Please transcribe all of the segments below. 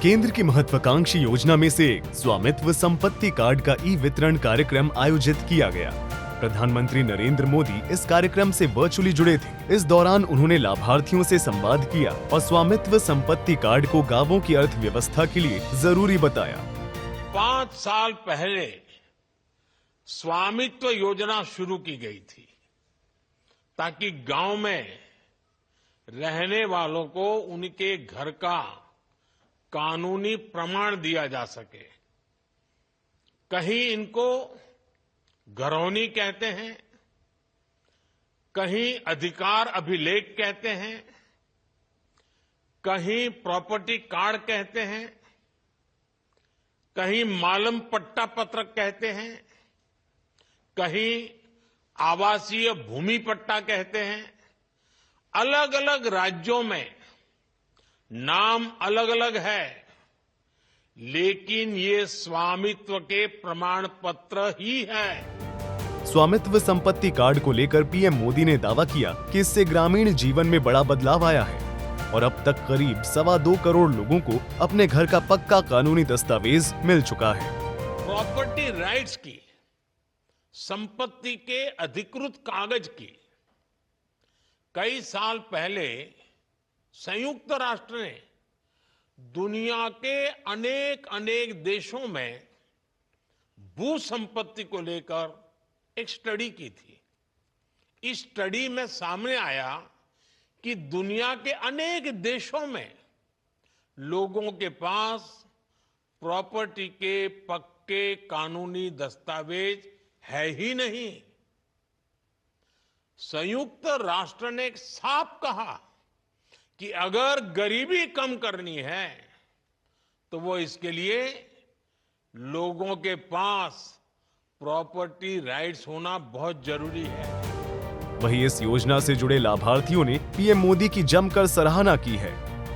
केंद्र की महत्वाकांक्षी योजना में से एक स्वामित्व संपत्ति कार्ड का ई वितरण कार्यक्रम आयोजित किया गया। प्रधानमंत्री नरेंद्र मोदी इस कार्यक्रम से वर्चुअली जुड़े थे। इस दौरान उन्होंने लाभार्थियों से संवाद किया और स्वामित्व संपत्ति कार्ड को गांवों की अर्थव्यवस्था के लिए जरूरी बताया। 5 साल पहले स्वामित्व योजना शुरू की गई थी ताकि गांव में रहने वालों को उनके घर का कानूनी प्रमाण दिया जा सके। कहीं इनको घरौनी कहते हैं, कहीं अधिकार अभिलेख कहते हैं, कहीं प्रॉपर्टी कार्ड कहते हैं, कहीं मालम पट्टा पत्रक कहते हैं, कहीं आवासीय भूमि पट्टा कहते हैं। अलग अलग राज्यों में नाम अलग अलग है, लेकिन ये स्वामित्व के प्रमाण पत्र ही है। स्वामित्व संपत्ति कार्ड को लेकर पीएम मोदी ने दावा किया कि इससे ग्रामीण जीवन में बड़ा बदलाव आया है और अब तक करीब 2.25 करोड़ लोगों को अपने घर का पक्का कानूनी दस्तावेज मिल चुका है। प्रॉपर्टी राइट्स की, संपत्ति के अधिकृत कागज की कई साल पहले संयुक्त राष्ट्र ने दुनिया के अनेक देशों में भू संपत्ति को लेकर एक स्टडी की थी। इस स्टडी में सामने आया कि दुनिया के अनेक देशों में लोगों के पास प्रॉपर्टी के पक्के कानूनी दस्तावेज है ही नहीं। संयुक्त राष्ट्र ने साफ कहा कि अगर गरीबी कम करनी है तो वो इसके लिए लोगों के पास प्रॉपर्टी राइट्स होना बहुत जरूरी है। वहीं इस योजना से जुड़े लाभार्थियों ने पीएम मोदी की जमकर सराहना की है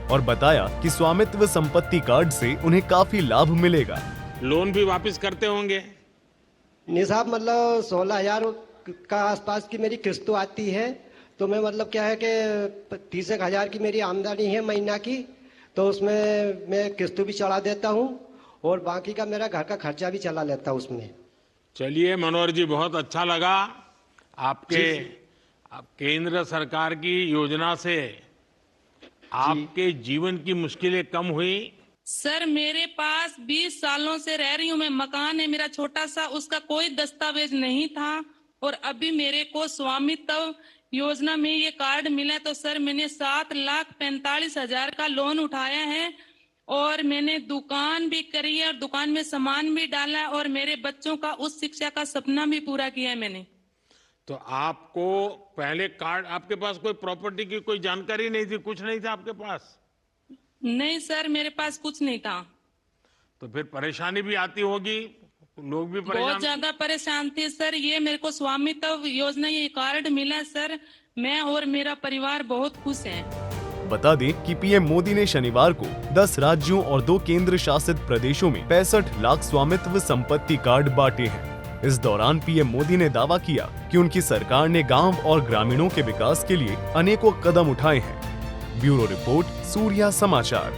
और बताया कि स्वामित्व संपत्ति कार्ड से उन्हें काफी लाभ मिलेगा। लोन भी वापस करते होंगे? निसाब मतलब 16,000 का आसपास की मेरी किस्त आती है, तो मैं मतलब क्या है कि 30,000 की मेरी आमदनी है महीना की, तो उसमें मैं किस्त भी चढ़ा देता हूँ और बाकी का मेरा घर का खर्चा भी चला लेता हूँ उसमें। चलिए मनोहर जी, बहुत अच्छा लगा आपके केंद्र सरकार की योजना से आपके जीवन की मुश्किलें कम हुई। सर, मेरे पास 20 सालों से रह रही हूँ मैं। मकान है मेरा छोटा सा, उसका कोई दस्तावेज नहीं था और अभी मेरे को स्वामित्व योजना में ये कार्ड मिला, तो सर मैंने 7,45,000 का लोन उठाया है और मैंने दुकान भी करी है और दुकान में सामान भी डाला है और मेरे बच्चों का उच्च शिक्षा का सपना भी पूरा किया है मैंने। तो आपको पहले कार्ड, आपके पास कोई प्रॉपर्टी की कोई जानकारी नहीं थी, कुछ नहीं था आपके पास? नहीं सर, मेरे पास कुछ नहीं था। तो फिर परेशानी भी आती होगी, लोग भी परेशान? बहुत ज्यादा परेशान थे सर। ये मेरे को स्वामित्व योजना ये कार्ड मिला सर, मैं और मेरा परिवार बहुत खुश हैं। बता दें कि पीएम मोदी ने शनिवार को 10 राज्यों और 2 केंद्र शासित प्रदेशों में 65 लाख स्वामित्व संपत्ति कार्ड बांटे हैं। इस दौरान पीएम मोदी ने दावा किया कि उनकी सरकार ने गांव और ग्रामीणों के विकास के लिए अनेकों कदम उठाए हैं। ब्यूरो रिपोर्ट, सूर्या समाचार।